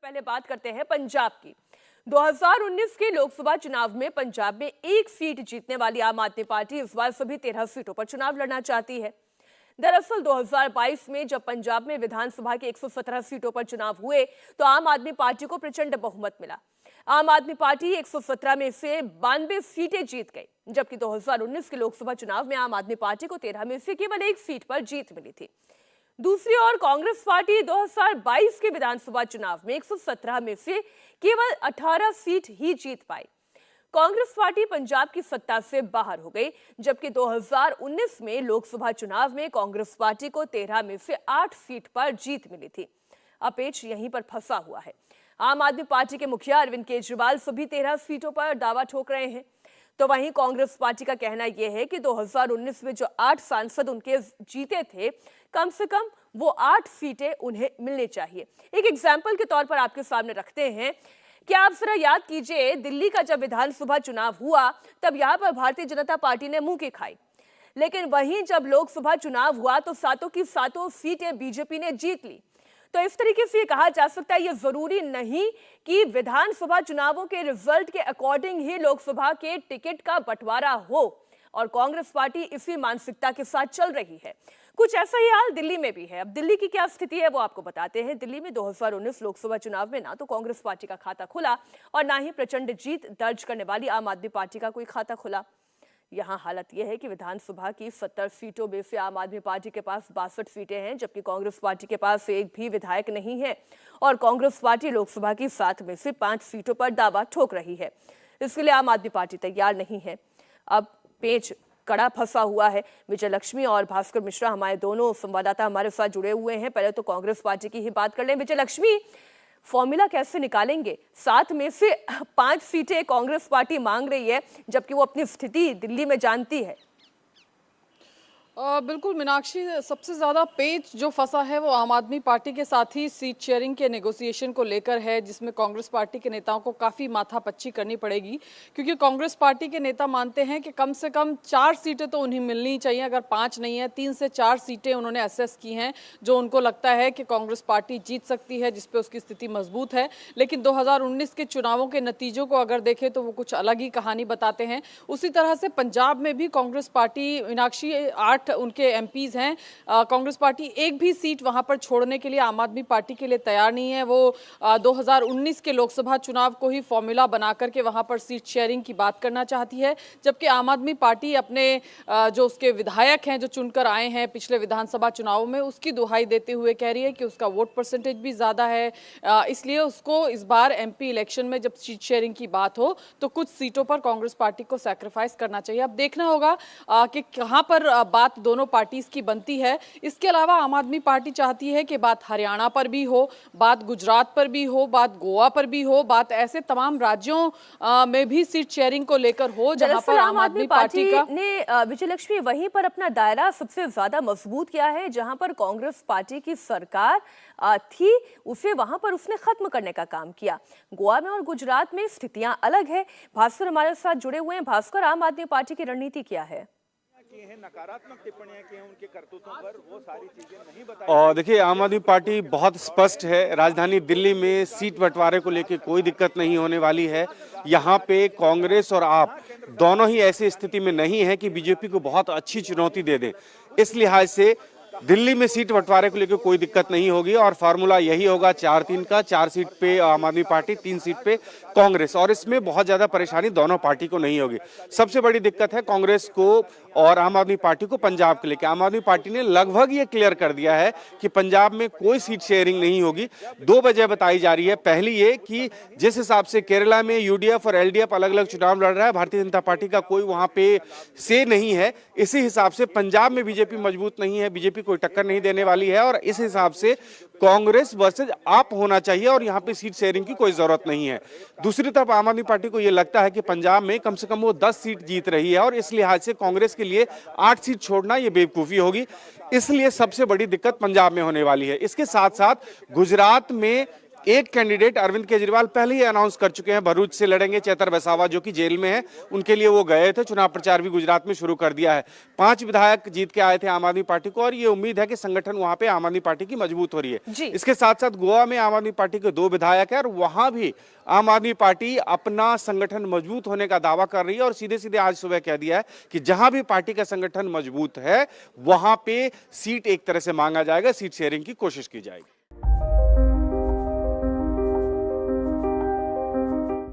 पहले बात करते हैं पंजाब की। 2019 के लोकसभा चुनाव में पंजाब में एक सीट जीतने वाली आम आदमी पार्टी इस बार सभी 13 सीटों पर चुनाव लड़ना चाहती है। दरअसल 2022 में जब पंजाब में विधानसभा की 117 सीटों पर चुनाव हुए तो आम आदमी पार्टी को प्रचंड बहुमत मिला। आम आदमी पार्टी 117 में से 92 सीटें जीत गई, जबकि 2019 के लोकसभा चुनाव में आम आदमी पार्टी को 13 में से केवल एक सीट पर जीत मिली थी। दूसरी ओर कांग्रेस पार्टी 2022 के विधानसभा चुनाव में 117 में से केवल 18 सीट ही जीत पाई। कांग्रेस पार्टी पंजाब की सत्ता से बाहर हो गई, जबकि 2019 में लोकसभा चुनाव में कांग्रेस पार्टी को 13 में से 8 सीट पर जीत मिली थी। अब पेच यहीं पर फंसा हुआ है। आम आदमी पार्टी के मुखिया अरविंद केजरीवाल सभी 13 सीटों पर दावा ठोक रहे हैं, तो वहीं कांग्रेस पार्टी का कहना यह है कि 2019 में जो 8 सांसद उनके जीते थे, कम से कम वो 8 सीटें उन्हें मिलनी चाहिए। एक एग्जाम्पल के तौर पर आपके सामने रखते हैं कि आप जरा याद कीजिए, दिल्ली का जब विधानसभा चुनाव हुआ तब यहां पर भारतीय जनता पार्टी ने मुंह की खाई, लेकिन वहीं जब लोकसभा चुनाव हुआ तो सातों की सातों सीटें बीजेपी ने जीत ली। तो इस तरीके से कहा जा सकता है, यह जरूरी नहीं कि विधानसभा चुनावों के रिजल्ट के अकॉर्डिंग ही लोकसभा के टिकट का बंटवारा हो, और कांग्रेस पार्टी इसी मानसिकता के साथ चल रही है। कुछ ऐसा ही हाल दिल्ली में भी है। अब दिल्ली की क्या स्थिति है वो आपको बताते हैं। दिल्ली में 2019 लोकसभा चुनाव में ना तो कांग्रेस पार्टी का खाता खुला और ना ही प्रचंड जीत दर्ज करने वाली आम आदमी पार्टी का कोई खाता खुला। यहां हालत यह है कि विधानसभा की 70 सीटों में से आम आदमी पार्टी के पास 62 सीटें हैं, जबकि कांग्रेस पार्टी के पास एक भी विधायक नहीं है, और कांग्रेस पार्टी लोकसभा की 7 में से 5 सीटों पर दावा ठोक रही है। इसके लिए आम आदमी पार्टी तैयार नहीं है। अब पेच कड़ा फंसा हुआ है। विजय लक्ष्मी और भास्कर मिश्रा हमारे दोनों संवाददाता हमारे साथ जुड़े हुए हैं। पहले तो कांग्रेस पार्टी की ही बात कर लें। विजय लक्ष्मी, फॉर्मूला कैसे निकालेंगे? 7 में से 5 सीटें कांग्रेस पार्टी मांग रही है, जबकि वो अपनी स्थिति दिल्ली में जानती है। बिल्कुल मीनाक्षी, सबसे ज़्यादा पेच जो फंसा है वो आम आदमी पार्टी के साथ ही सीट शेयरिंग के नेगोशिएशन को लेकर है, जिसमें कांग्रेस पार्टी के नेताओं को काफ़ी माथापच्ची करनी पड़ेगी, क्योंकि कांग्रेस पार्टी के नेता मानते हैं कि कम से कम 4 सीटें तो उन्हें मिलनी चाहिए। अगर 5 नहीं है, 3 से 4 सीटें उन्होंने असेस की हैं जो उनको लगता है कि कांग्रेस पार्टी जीत सकती है, जिसपे उसकी स्थिति मजबूत है। लेकिन 2019 के चुनावों के नतीजों को अगर देखें तो वो कुछ अलग ही कहानी बताते हैं। उसी तरह से पंजाब में भी कांग्रेस पार्टी, मीनाक्षी, 8 उनके एमपीज हैं। कांग्रेस पार्टी एक भी सीट वहां पर छोड़ने के लिए आम आदमी पार्टी के लिए तैयार नहीं है। वो 2019 के लोकसभा चुनाव को ही फॉर्मूला बना करके वहां पर सीट शेयरिंग की बात करना चाहती है, जबकि आम आदमी पार्टी अपने जो उसके विधायक हैं जो चुनकर आए हैं पिछले विधानसभा चुनाव में, उसकी दुहाई देते हुए कह रही है कि उसका वोट परसेंटेज भी ज्यादा है, इसलिए उसको इस बार एमपी इलेक्शन में जब सीट शेयरिंग की बात हो तो कुछ सीटों पर कांग्रेस पार्टी को सैक्रिफाइस करना चाहिए। अब देखना होगा कि कहां पर बात दोनों पार्टीज की बनती है। इसके अलावा आम आदमी पार्टी चाहती है कि बात हरियाणा पर भी हो, बात गुजरात पर भी हो, बात गोवा पर भी हो, बात ऐसे तमाम राज्यों में भी सीट शेयरिंग को लेकर हो जहां पर आम आदमी पार्टी ने विजय लक्ष्मी वहीं पर अपना दायरा सबसे ज्यादा मजबूत किया है। जहां पर कांग्रेस पार्टी की सरकार थी, उसे वहां पर उसने खत्म करने का काम किया। गोवा में और गुजरात में स्थितियां अलग है। भास्कर हमारे साथ जुड़े हुए हैं। भास्कर, आम आदमी पार्टी की रणनीति क्या है? नकारात्मक टिप्पणियां की हैं उनके करतूतों पर, वो सारी चीजें नहीं बताई। और देखिए, आम आदमी पार्टी बहुत स्पष्ट है। राजधानी दिल्ली में सीट बंटवारे को लेकर कोई दिक्कत नहीं होने वाली है। यहाँ पे कांग्रेस और आप दोनों ही ऐसी स्थिति में नहीं है कि बीजेपी को बहुत अच्छी चुनौती दे दें। इस लिहाज से दिल्ली में सीट बंटवारे को लेकर कोई दिक्कत नहीं होगी, और फार्मूला यही होगा 4-3 का। 4 सीट पे आम आदमी पार्टी, 3 सीट पे कांग्रेस, और इसमें बहुत ज्यादा परेशानी दोनों पार्टी को नहीं होगी। सबसे बड़ी दिक्कत है कांग्रेस को और आम आदमी पार्टी को पंजाब के लेकर। आम आदमी पार्टी ने लगभग ये क्लियर कर दिया है कि पंजाब में कोई सीट शेयरिंग नहीं होगी। 2 वजह बताई जा रही है। पहली ये कि जिस हिसाब से केरला में यूडीएफ और एलडीएफ अलग अलग चुनाव लड़ रहा है, भारतीय जनता पार्टी का कोई वहां पे से नहीं है। इसी हिसाब से पंजाब में बीजेपी मजबूत नहीं है, बीजेपी कोई टक्कर नहीं देने वाली है, और इस हिसाब से कांग्रेस वर्सेज आप होना चाहिए और यहाँ पे सीट शेयरिंग की कोई जरूरत नहीं है। दूसरी तरफ आम आदमी पार्टी को यह लगता है कि पंजाब में कम से कम वो 10 सीट जीत रही है, और इस लिहाज से कांग्रेस के लिए 8 सीट छोड़ना ये बेवकूफी होगी। इसलिए सबसे बड़ी दिक्कत पंजाब में होने वाली है। इसके साथ साथ गुजरात में एक कैंडिडेट अरविंद केजरीवाल पहले ही अनाउंस कर चुके हैं, भरूच से लड़ेंगे। चेतर वसावा जो कि जेल में है, उनके लिए वो गए थे। चुनाव प्रचार भी गुजरात में शुरू कर दिया है। 5 विधायक जीत के आए थे आम आदमी पार्टी को, और ये उम्मीद है कि संगठन वहां पे आम आदमी पार्टी की मजबूत हो रही है। इसके साथ साथ गोवा में आम आदमी पार्टी के 2 विधायक है, और वहां भी आम आदमी पार्टी अपना संगठन मजबूत होने का दावा कर रही है, और सीधे सीधे आज सुबह कह दिया है कि जहां भी पार्टी का संगठन मजबूत है वहां पे सीट एक तरह से मांगा जाएगा, सीट शेयरिंग की कोशिश की जाएगी।